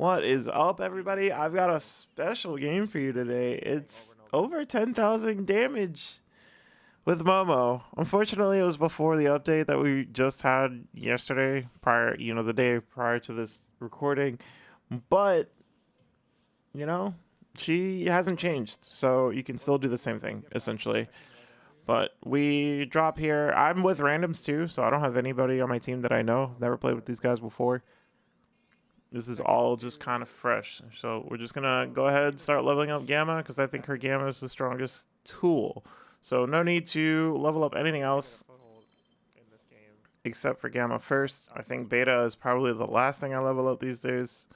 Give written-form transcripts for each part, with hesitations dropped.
What is up, everybody? I've got a special game for you today. It's over 10,000 damage with Momo. Unfortunately, it was before the update that we just had yesterday, the day prior to this recording. But, you know, she hasn't changed, so you can still do the same thing, essentially. But we drop here. I'm with randoms too, so I don't have anybody on my team that I know. Never played with these guys before. This is all just kind of fresh. So we're just going to go ahead and start leveling up Gamma because I think her Gamma is the strongest tool. So no need to level up anything else except for Gamma first. I think Beta is probably the last thing I level up these days.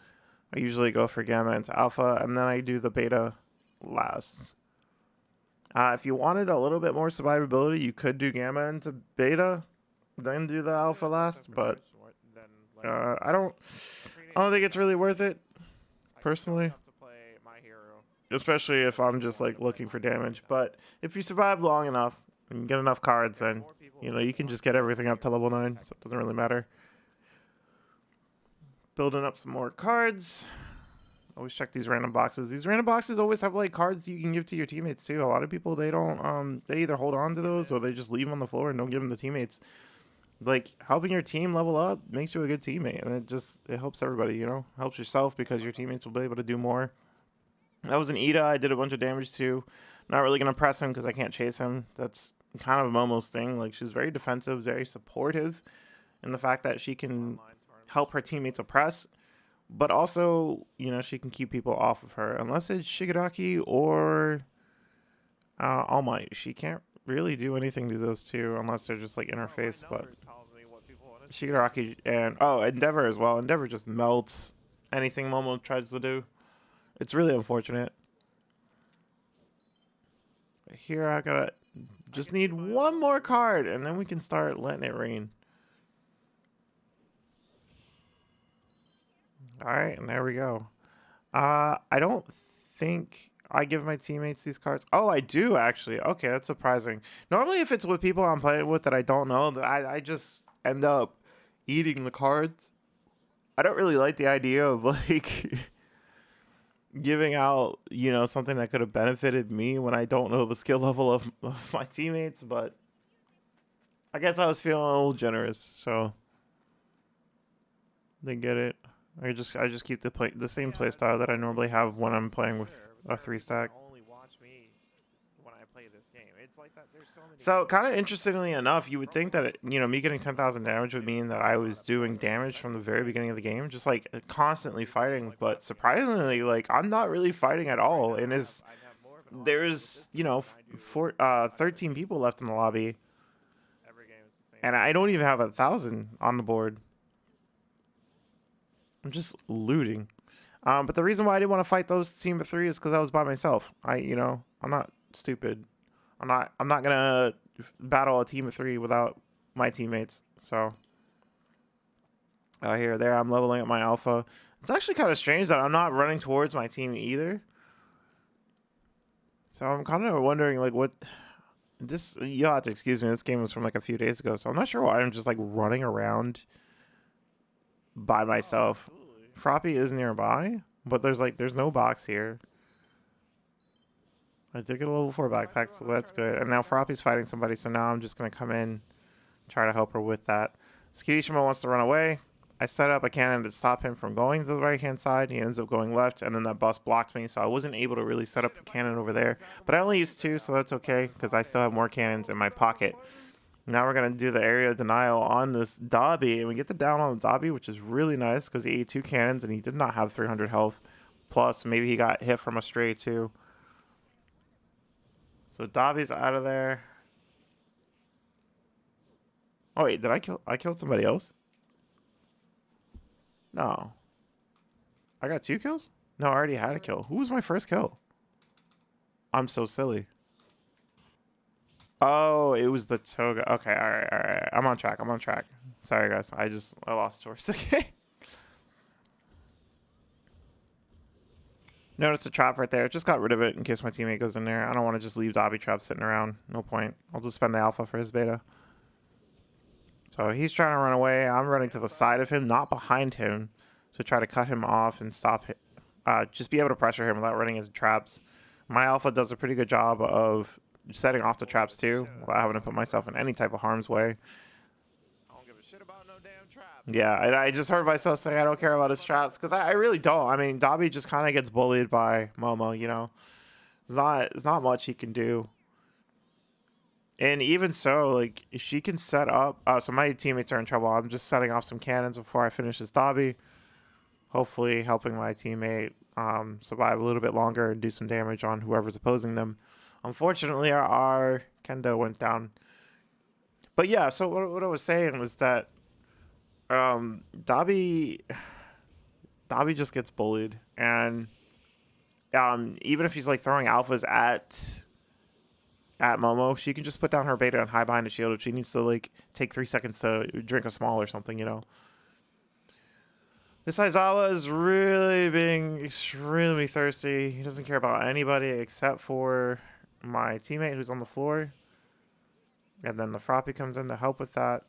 I usually go for Gamma into Alpha and then I do the Beta last. If you wanted a little bit more survivability, you could do Gamma into Beta, then do the Alpha last, but I don't think it's really worth it, personally. Especially if I'm just like looking for damage. But if you survive long enough and get enough cards, then you can just get everything up to level 9, so it doesn't really matter. Building up some more cards. Always check these random boxes. These random boxes always have like cards you can give to your teammates too. A lot of people, they don't they either hold on to those or they just leave them on the floor and don't give them to teammates. Like, helping your team level up makes you a good teammate, and it helps everybody, helps yourself because your teammates will be able to do more. That was an Ida I did a bunch of damage to. Not really going to press him because I can't chase him. That's kind of Momo's thing. Like, she's very defensive, very supportive in the fact that she can help her teammates oppress, but also, she can keep people off of her. Unless it's Shigaraki or All Might. She can't really do anything to those two unless they're just like interface, but Shigaraki and Endeavor as well. Endeavor just melts anything Momo tries to do. It's really unfortunate. Here I gotta just need one more card and then we can start letting it rain. Alright, and there we go. I don't think I give my teammates these cards. Oh, I do actually. Okay, that's surprising. Normally, if it's with people I'm playing with that I don't know, I just end up eating the cards. I don't really like the idea of like giving out, something that could have benefited me when I don't know the skill level of my teammates, but I guess I was feeling a little generous, so they get it. I just keep the same playstyle that I normally have when I'm playing with a 3-stack. So kind of interestingly enough, you would think that me getting 10,000 damage would mean that I was doing damage from the very beginning of the game, just like constantly fighting. But surprisingly, like I'm not really fighting at all. And there's 13 people left in the lobby, and I don't even have 1,000 on the board. I'm just looting. But the reason why I didn't want to fight those team of 3 is because I was by myself. I'm not stupid. I'm not gonna battle a team of 3 without my teammates. So there I'm leveling up my alpha. It's actually kind of strange that I'm not running towards my team either. So I'm kind of wondering like what this. You'll have to excuse me. This game was from like a few days ago, so I'm not sure why I'm just like running around by myself. Froppy is nearby, but there's no box here. I did get a level 4 backpack, so that's good. And now Froppy's fighting somebody, so now I'm just going to come in, try to help her with that. Skirishima wants to run away. I set up a cannon to stop him from going to the right-hand side. He ends up going left, and then that bus blocked me, so I wasn't able to really set up a cannon over there. But I only used 2, so that's okay, because I still have more cannons in my pocket. Now we're going to do the area of denial on this Dobby, and we get the down on the Dobby, which is really nice, because he ate 2 cannons, and he did not have 300 health. Plus, maybe he got hit from a stray, too. So Dobby's out of there. Oh wait, I killed somebody else? No. I got 2 kills? No, I already had a kill. Who was my first kill? I'm so silly. Oh, it was the Toga. Okay, alright. I'm on track. Sorry guys, I lost source. Okay. Notice the trap right there. Just got rid of it in case my teammate goes in there. I don't want to just leave Dobby trap sitting around. No point. I'll just spend the alpha for his beta. So he's trying to run away. I'm running to the side of him, not behind him. to try to cut him off and stop him. Just be able to pressure him without running into traps. My alpha does a pretty good job of setting off the traps too, without having to put myself in any type of harm's way. Yeah, and I just heard myself say I don't care about his traps, because I really don't. I mean, Dobby just kind of gets bullied by Momo, you know. There's not much he can do. And even so, like, she can set up... so my teammates are in trouble. I'm just setting off some cannons before I finish this Dobby. Hopefully helping my teammate survive a little bit longer and do some damage on whoever's opposing them. Unfortunately, our Kendo went down. But yeah, so what I was saying was that Dobby just gets bullied, and even if he's like throwing alphas at Momo, she can just put down her beta and hide behind a shield if she needs to like take 3 seconds to drink a small or something, you know. This Aizawa is really being extremely thirsty. He doesn't care about anybody except for my teammate who's on the floor. And then the Froppy comes in to help with that.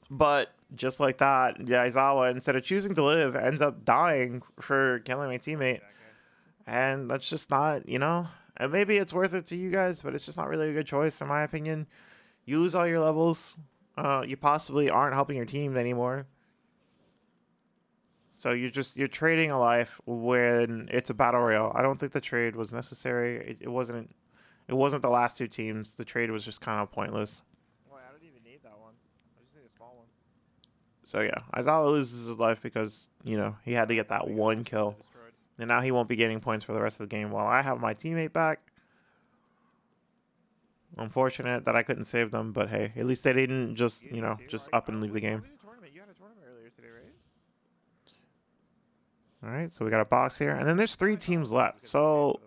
But just like that, Aizawa, instead of choosing to live, ends up dying for killing my teammate. And that's just not, you know, and maybe it's worth it to you guys, but it's just not really a good choice in my opinion. You lose all your levels. You possibly aren't helping your team anymore. So you're trading a life when it's a battle royale. I don't think the trade was necessary. It wasn't the last 2 teams. The trade was just kind of pointless. Boy, I don't even need that one. I just need a small one. So yeah, Aizawa loses his life because, you know, he had to get that 1 kill. And now he won't be getting points for the rest of the game while I have my teammate back. Unfortunate that I couldn't save them, but hey, at least they didn't just, you know, just up and leave the game. You had a tournament earlier today, right? All right, so we got a box here, and then there's 3 teams left. So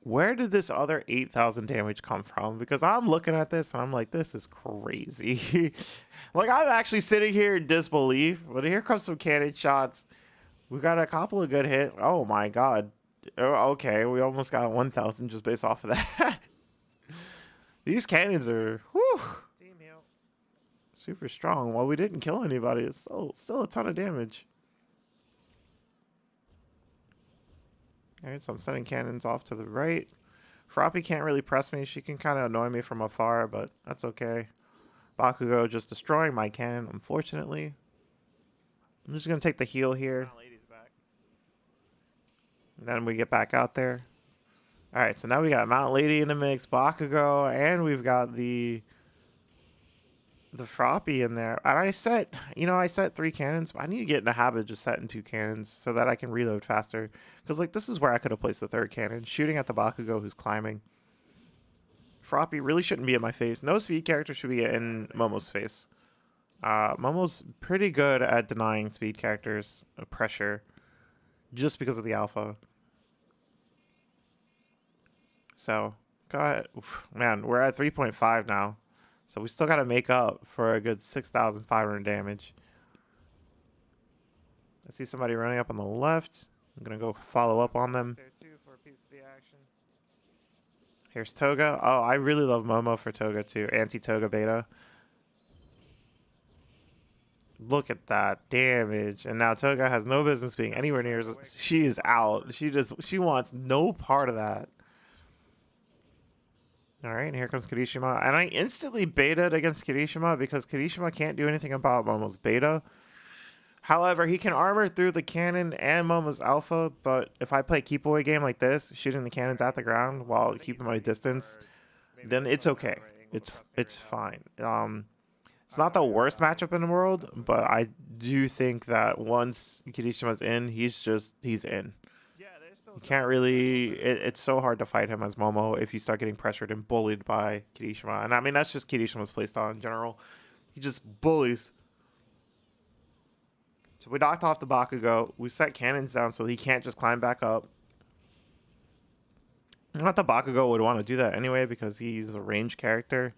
where did this other 8,000 damage come from? Because I'm looking at this and I'm like, this is crazy. Like, I'm actually sitting here in disbelief, but here comes some cannon shots. We got a couple of good hits. Oh my god. Okay, we almost got 1,000 just based off of that. These cannons are super strong. While we didn't kill anybody, it's still a ton of damage. Alright, so I'm sending cannons off to the right. Froppy can't really press me. She can kind of annoy me from afar, but that's okay. Bakugo just destroying my cannon, unfortunately. I'm just going to take the heal here. And then we get back out there. Alright, so now we got Mountain Lady in the mix, Bakugo, and we've got the Froppy in there. And I set 3 cannons, but I need to get in the habit of just setting 2 cannons so that I can reload faster. Because, like, this is where I could have placed the 3rd cannon, shooting at the Bakugo who's climbing. Froppy really shouldn't be in my face. No speed character should be in Momo's face. Momo's pretty good at denying speed characters pressure just because of the alpha. So, go ahead. Oof, man, we're at 3.5 now. So we still got to make up for a good 6,500 damage. I see somebody running up on the left. I'm going to go follow up on them. There too for a piece of the action. Here's Toga. Oh, I really love Momo for Toga too. Anti-Toga beta. Look at that damage. And now Toga has no business being anywhere near. She is out. She wants no part of that. All right, and here comes Kirishima. And I instantly betaed against Kirishima because Kirishima can't do anything about Momo's beta. However, he can armor through the cannon and Momo's alpha, but if I play keep away game like this, shooting the cannons at the ground while keeping my distance, then it's okay. It's fine. It's not the worst matchup in the world, but I do think that once Kirishima's in, he's in. You can't really... It's so hard to fight him as Momo if you start getting pressured and bullied by Kirishima. And I mean, that's just Kirishima's playstyle in general. He just bullies. So we knocked off the Bakugo. We set cannons down so he can't just climb back up. Not that Bakugo would want to do that anyway because he's a ranged character.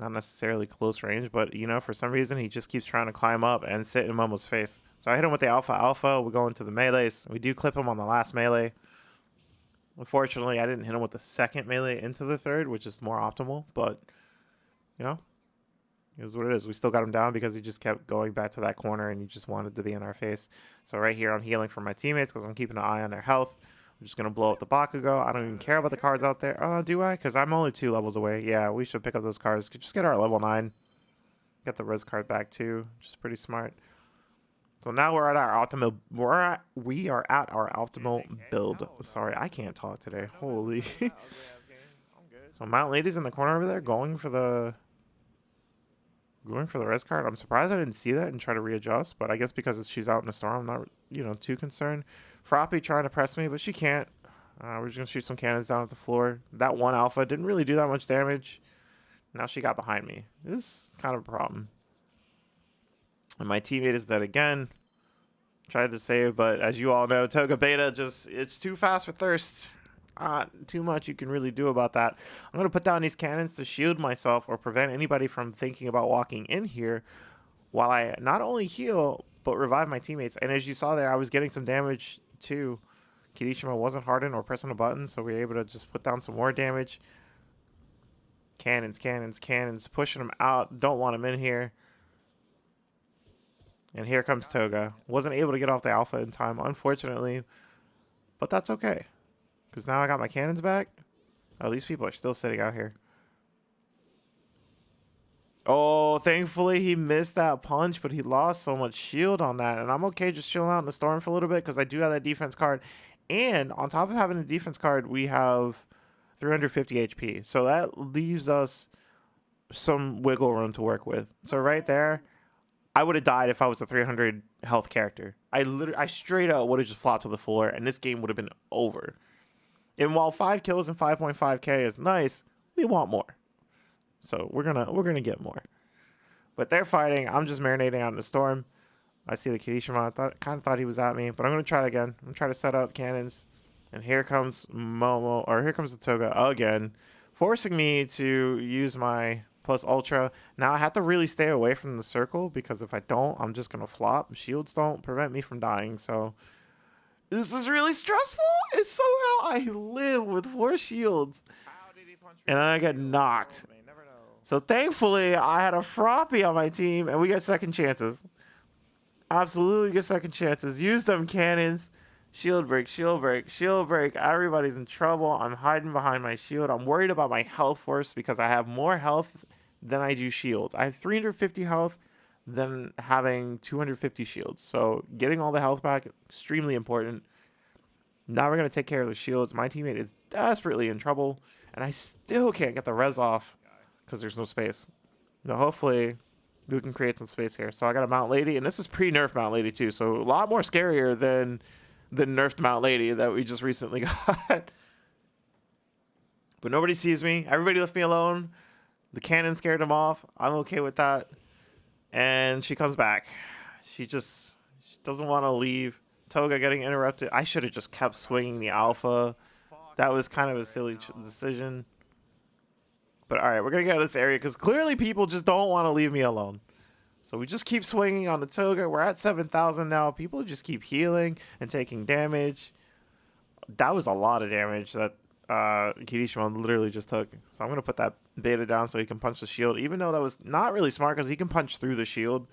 Not necessarily close range, but, you know, for some reason he just keeps trying to climb up and sit in Momo's face. So I hit him with the alpha. We go into the melees. We do clip him on the last melee. Unfortunately, I didn't hit him with the second melee into the third, which is more optimal, but, you know, Is what it is. We still got him down because he just kept going back to that corner and he just wanted to be in our face. So right here, I'm healing for my teammates because I'm keeping an eye on their health. I'm just going to blow up the Bakugo. I don't even care about the cards out there. Oh, do I? Because I'm only 2 levels away. Yeah, we should pick up those cards. Just get our level 9. Get the res card back too, which is pretty smart. So now we're at our optimal. We are at our optimal build. Sorry, I can't talk today. Holy. So Mount Lady's in the corner over there, going for the res card. I'm surprised I didn't see that and try to readjust, but I guess because she's out in the storm, I'm not, too concerned. Froppy trying to press me, but she can't. We're just gonna shoot some cannons down at the floor. That one alpha didn't really do that much damage. Now she got behind me. This is kind of a problem. And my teammate is dead again. Tried to save, but as you all know, Toga Beta it's too fast for Thirst. Too much you can really do about that. I'm going to put down these cannons to shield myself or prevent anybody from thinking about walking in here while I not only heal, but revive my teammates. And as you saw there, I was getting some damage too. Kirishima wasn't hardened or pressing a button, so we were able to just put down some more damage. Cannons, cannons, cannons. Pushing them out. Don't want them in here. And here comes Toga. Wasn't able to get off the alpha in time, unfortunately. But that's okay. Because now I got my cannons back. Oh, these people are still sitting out here. Oh, thankfully he missed that punch, but he lost so much shield on that. And I'm okay just chilling out in the storm for a little bit because I do have that defense card. And on top of having the defense card, we have 350 HP. So that leaves us some wiggle room to work with. So right there, I would have died if I was a 300 health character. I straight up would have just flopped to the floor, and this game would have been over. And while 5 kills and 5.5k is nice, we want more. So we're gonna get more. But they're fighting. I'm just marinating out in the storm. I see the Kirishima. I kind of thought he was at me, but I'm gonna try it again. I'm gonna try to set up cannons. And here comes Momo, or here comes the Toga again, forcing me to use my plus ultra. Now I have to really stay away from the circle because if I don't, I'm just gonna flop. Shields don't prevent me from dying, so this is really stressful. It's somehow I live with 4 shields, and I get knocked. So thankfully, I had a Froppy on my team, and we get second chances. Absolutely get second chances. Use them cannons. Shield break, shield break, shield break. Everybody's in trouble. I'm hiding behind my shield. I'm worried about my health force because I have more health than I do shields. I have 350 health than having 250 shields. So getting all the health back, extremely important. Now we're going to take care of the shields. My teammate is desperately in trouble, and I still can't get the res off because there's no space. Now hopefully we can create some space here. So I got a Mount Lady, and this is pre-nerf Mount Lady too. So a lot more scarier than the nerfed Mount Lady that we just recently got. But nobody sees me. Everybody left me alone. The cannon scared him off. I'm okay with that. And she comes back. She doesn't want to leave. Toga getting interrupted. I should have just kept swinging the alpha. That was kind of a silly decision. But all right, we're going to get out of this area because clearly people just don't want to leave me alone. So we just keep swinging on the Toga. We're at 7,000 now. People just keep healing and taking damage. That was a lot of damage that Kirishima literally just took. So I'm going to put that beta down so he can punch the shield. Even though that was not really smart because he can punch through the shield.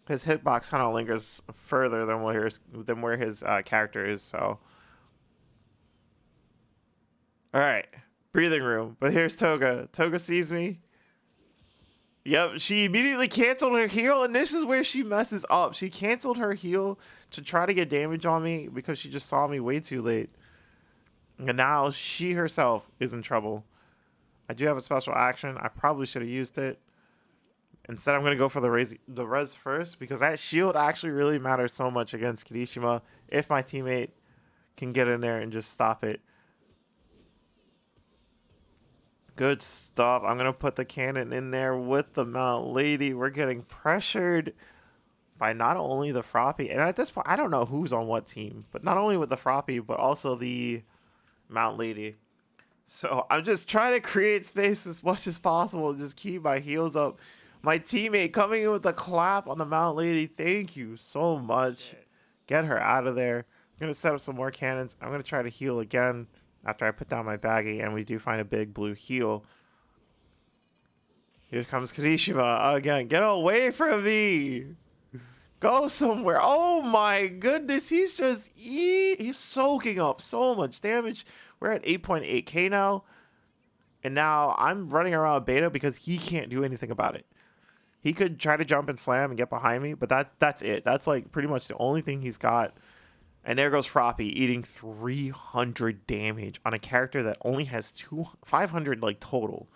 His hitbox kind of lingers further than where his character is. So, all right. Breathing room. But here's Toga. Toga sees me. Yep, she immediately canceled her heal, and this is where she messes up. She canceled her heal to try to get damage on me because she just saw me way too late. And now she herself is in trouble. I do have a special action. I probably should have used it. Instead, I'm going to go for the res first because that shield actually really matters so much against Kirishima if my teammate can get in there and just stop it. Good stuff. I'm going to put the cannon in there with the Mount Lady. We're getting pressured by not only the Froppy. And at this point, I don't know who's on what team. But not only with the Froppy, but also the Mount Lady. So I'm just trying to create space as much as possible. Just keep my heels up. My teammate coming in with a clap on the Mount Lady. Thank you so much. Get her out of there. I'm going to set up some more cannons. I'm going to try to heal again after I put down my baggie, and we do find a big blue heal. Here comes Kirishima again. Get away from me. Go somewhere. Oh my goodness. He's just he's soaking up so much damage. We're at 8.8k now. And now I'm running around beta because he can't do anything about it. He could try to jump and slam and get behind me, but that's it. That's like pretty much the only thing he's got. And there goes Froppy eating 300 damage on a character that only has 500 like total.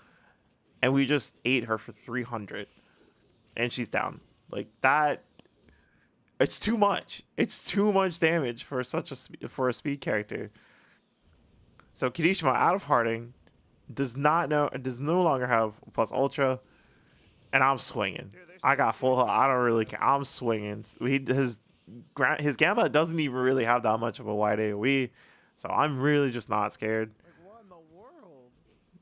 And we just ate her for 300. And she's down. Like that. It's too much. It's too much damage for a speed character. So Kirishima out of Harding does no longer have plus ultra, and I'm swinging. I got full health. I don't really care. I'm swinging. His gamma doesn't even really have that much of a wide AoE, so I'm really just not scared. Like, what in the world?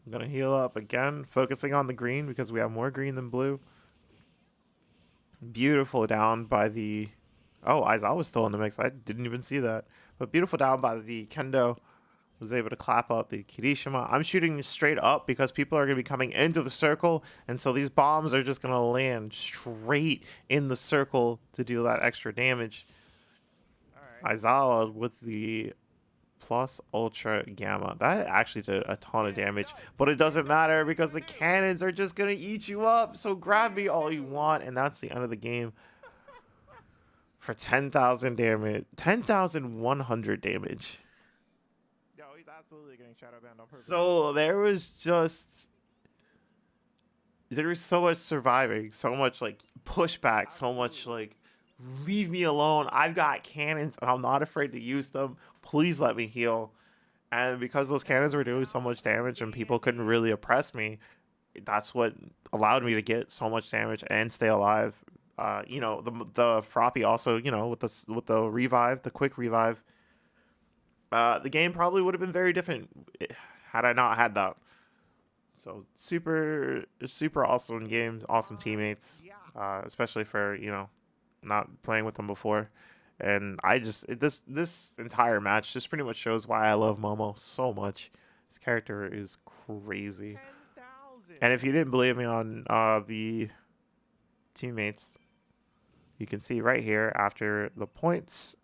I'm gonna heal up again, focusing on the green because we have more green than blue. Beautiful down by the. Oh, Aizawa's still in the mix. I didn't even see that. But beautiful down by the Kendo. Was able to clap up the Kirishima. I'm shooting straight up because people are going to be coming into the circle. And so these bombs are just going to land straight in the circle to do that extra damage. All right. Aizawa with the plus ultra gamma. That actually did a ton of damage. But it doesn't matter because the cannons are just going to eat you up. So grab me all you want. And that's the end of the game. For 10,000 damage. 10,100 damage. Yo, he's absolutely getting shadow banned on purpose. So there was so much surviving, so much like pushback, so much like leave me alone. I've got cannons and I'm not afraid to use them. Please let me heal. And because those cannons were doing so much damage and people couldn't really oppress me, that's what allowed me to get so much damage and stay alive. You know, the Froppy also, you know, with the revive, the quick revive. The game probably would have been very different had I not had that. So super awesome games, awesome teammates, especially for, you know, not playing with them before. And this entire match just pretty much shows why I love Momo so much. His character is crazy. 10,000. And if you didn't believe me on the teammates, you can see right here after the points.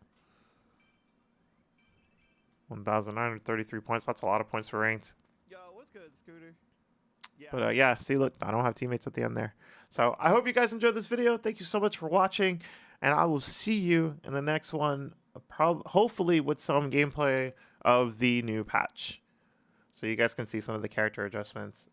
1,933 points. That's a lot of points for ranked. Yo, what's good, Scooter? Yeah. But yeah, see, look, I don't have teammates at the end there. So I hope you guys enjoyed this video. Thank you so much for watching. And I will see you in the next one, hopefully with some gameplay of the new patch. So you guys can see some of the character adjustments